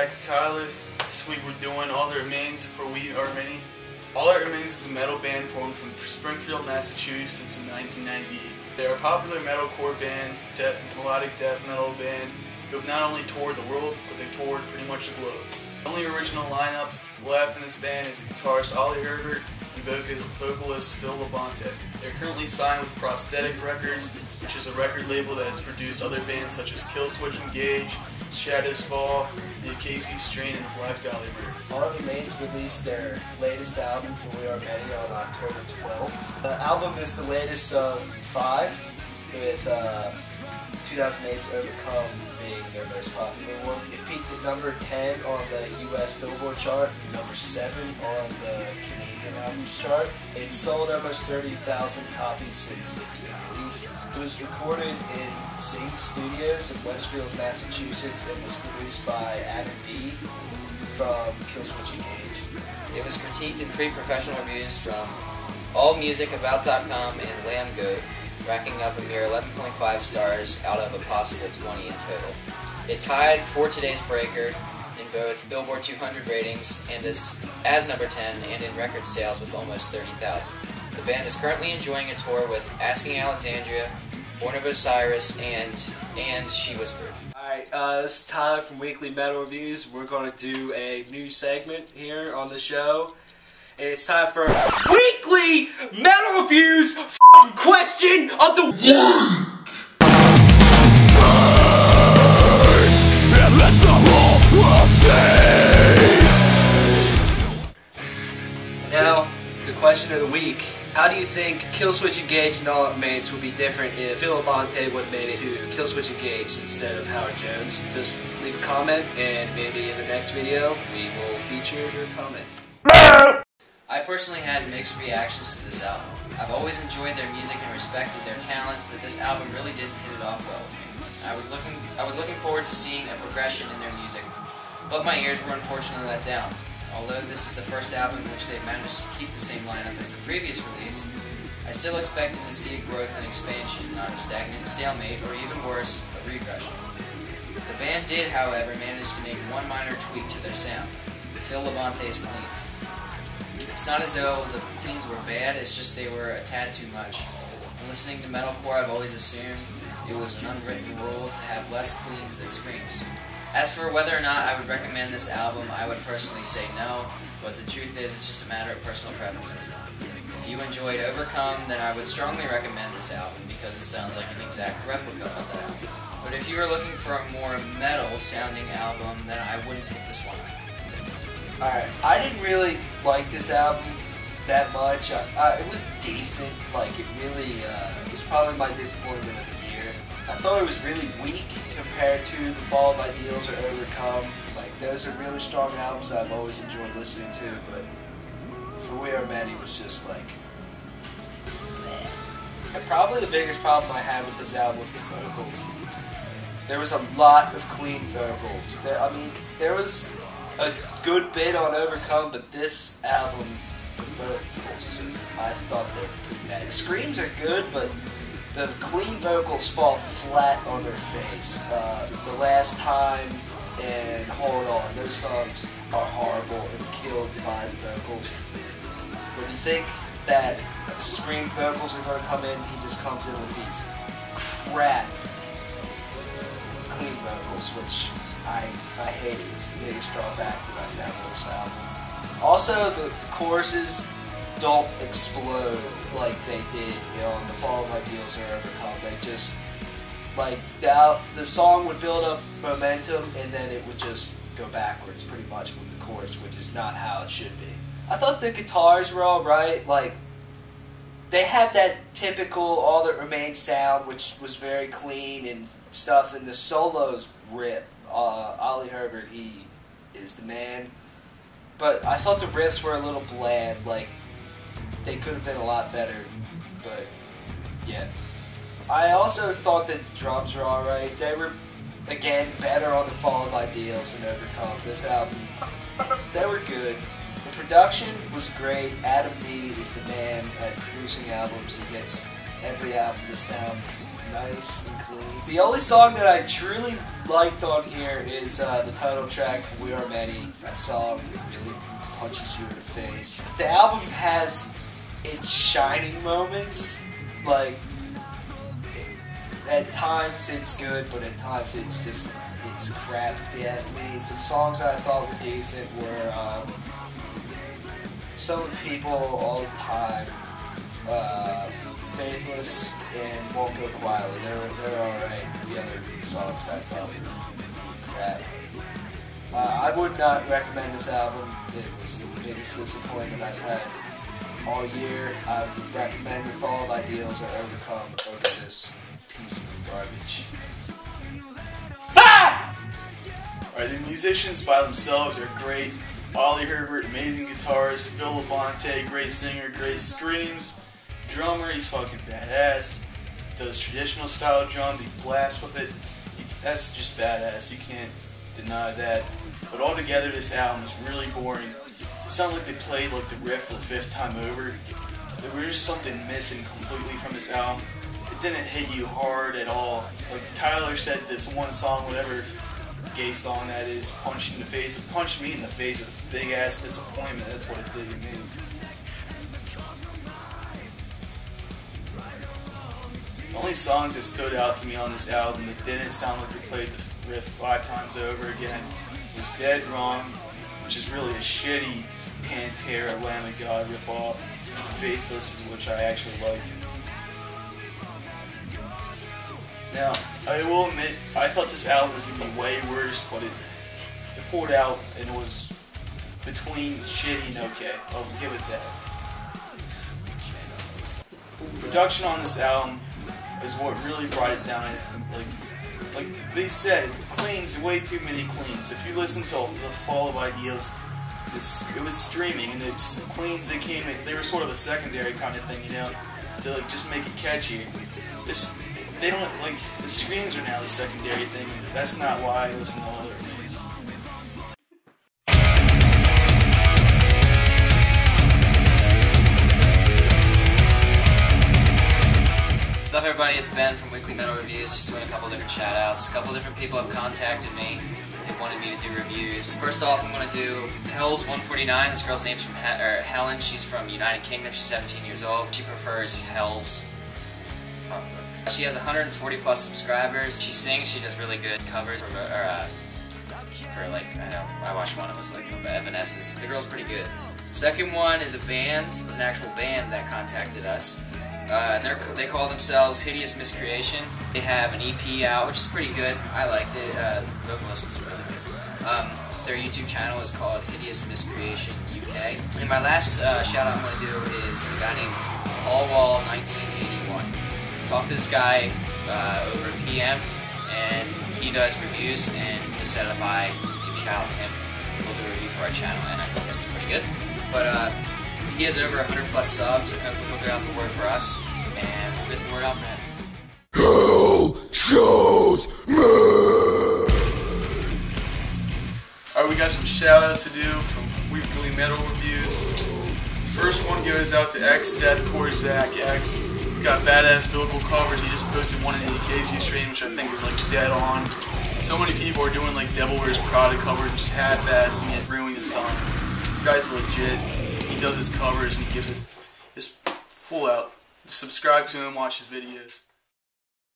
back to Tyler. This week we're doing All That Remains for We Are Many. All That Remains is a metal band formed from Springfield, Massachusetts in 1998. They're a popular metalcore band, melodic death metal band, who have not only toured the world, but they've toured pretty much the globe. The only original lineup left in this band is guitarist Ollie Herbert and vocalist Phil Labonte. They're currently signed with Prosthetic Records, which is a record label that has produced other bands such as Killswitch Engage, Shadows Fall, the Acacia Strain, and the Black Dahlia Bird. All That Remains released their latest album, For We Are Many, on October 12th. The album is the latest of 5, with 2008's Overcome being their most popular one. It peaked at number 10 on the US Billboard chart, number 7 on the Canadian albums chart. It sold almost 30,000 copies since its release. It was recorded in Sing Studios in Westfield, Massachusetts, and was produced by Adam D. from Killswitch Engage. It was critiqued in 3 professional reviews from AllMusicAbout.com and Lambgoat, racking up a mere 11.5 stars out of a possible 20 in total. It tied for today's breaker in both Billboard 200 ratings and as number 10 and in record sales with almost 30,000. The band is currently enjoying a tour with Asking Alexandria, Born of Osiris, and She Whispered. Alright, this is Tyler from Weekly Metal Reviews. We're going to do a new segment here on the show. And it's time for Weekly Metal Reviews question of the week! Now, the question of the week. How do you think Killswitch Engage and All That Remains would be different if Phil Labonte would have made it to Killswitch Engage instead of Howard Jones? Just leave a comment, and maybe in the next video, we will feature your comment. I personally had mixed reactions to this album. I've always enjoyed their music and respected their talent, but this album really didn't hit it off well with me. I was looking forward to seeing a progression in their music, but my ears were unfortunately let down. Although this is the first album in which they've managed to keep the same lineup as the previous release, I still expected to see a growth and expansion, not a stagnant stalemate, or even worse, a regression. The band did, however, manage to make one minor tweak to their sound, Phil Labonte's cleans. It's not as though the cleans were bad, it's just they were a tad too much. When listening to metalcore, I've always assumed it was an unwritten rule to have less cleans than screams. As for whether or not I would recommend this album, I would personally say no, but the truth is it's just a matter of personal preferences. If you enjoyed Overcome, then I would strongly recommend this album because it sounds like an exact replica of that album. But if you are looking for a more metal-sounding album, then I wouldn't pick this one up. Alright, I didn't really like this album that much. It was decent, like it really, it was probably my disappointment of the year. I thought it was really weak compared to The Fall of Ideals or Overcome. Like, those are really strong albums that I've always enjoyed listening to, but For We Are Many was just like, bleh. And probably the biggest problem I had with this album was the vocals. There was a lot of clean vocals. There was a good bit on Overcome, but this album, the vocals, I thought they were pretty bad. The screams are good, but the clean vocals fall flat on their face. The Last Time and Hold On, those songs are horrible and killed by the vocals. When you think that scream vocals are going to come in, he just comes in with these crap clean vocals, which I hate. It's the biggest drawback that I found with this album. Also, the choruses don't explode like they did on The Fall of Ideals or Overcome. They just, like, the song would build up momentum and then it would just go backwards pretty much with the chorus, which is not how it should be. I thought the guitars were alright. Like, they had that typical All That Remains sound, which was very clean and stuff, and the solos rip. Ollie Herbert, he is the man. But I thought the riffs were a little bland. Like, they could have been a lot better, but yeah. I also thought that the drums were alright. They were, again, better on The Fall of Ideals and Overcome. This album, they were good. The production was great. Adam D is the man at producing albums. He gets every album to sound nice and clean. The only song that I truly liked on here is the title track for We Are Many. That song really punches you in the face. The album has its shining moments, like at times it's good, but at times it's crap if you ask me. Some songs that I thought were decent were Some People All the Time, Faithless, and Won't Go Quietly. They're alright. The other songs I thought were crap. I would not recommend this album. It was the biggest disappointment I've had all year. I would recommend Your Fall of Ideals Are Overcome over this piece of garbage. Alright, the musicians by themselves are great. Ollie Herbert, amazing guitars. Phil Labonte, great singer, great screams. Drummer, he's fucking badass. Does traditional style drums, he blasts with it. That's just badass, you can't deny that. But altogether, this album is really boring. It sounds like they played like the riff for the 5th time over. There was just something missing completely from this album. It didn't hit you hard at all. Like Tyler said, this one song, whatever gay song that is, punched in the face. It punched me in the face with a big ass disappointment. That's what it did to me. The only songs that stood out to me on this album that didn't sound like they played the riff 5 times over again was Dead Wrong, which is really a shitty Pantera, Lamb of God ripoff. Faithless, which I actually liked. Now, I will admit, I thought this album was going to be way worse, but it pulled out and it was between shitty and okay. I'll give it that. Production on this album is what really brought it down. Like they said, cleans, way too many cleans. If you listen to The Fall of Ideals, it was streaming, and it's cleans. They were sort of a secondary kind of thing, you know, to like just make it catchy. They don't like the screams are now the secondary thing. That's not why I listen to all their remains. What's up, everybody? It's Ben from Weekly Metal Reviews, just doing a couple different shout-outs. A couple different people have contacted me. They wanted me to do reviews. First off, I'm going to do Hells 149. This girl's name's from Helen. She's from United Kingdom. She's 17 years old. She prefers Hells. She has 140 plus subscribers. She sings. She does really good covers for like, I know, I watched one. It was like Evanescence. The girl's pretty good. Second one is a band. It was an actual band that contacted us. And they call themselves Hideous Miscreation. They have an EP out, which is pretty good. I liked it. Vocalist is really good. Their YouTube channel is called Hideous Miscreation UK. And my last shout out I'm going to do is a guy named Paul Wall 1981. Talked to this guy over PM, and he does reviews, and he said if I can shout out him, we'll do a review for our channel, and I think that's pretty good. But he has over 100 plus subs, and hopefully he'll get out the word for us, and we'll get the word out for him. Hell chose me! Alright, we got some shout outs to do from Weekly Metal Reviews. First one goes out to X Deathcore Zach X. He's got badass vocal covers. He just posted one in the Casey stream, which I think is like dead on. So many people are doing like Devil Wears Prada covers, just half-assing it, ruining the songs. This guy's legit. He does his covers and he gives it just full out. Subscribe to him, watch his videos.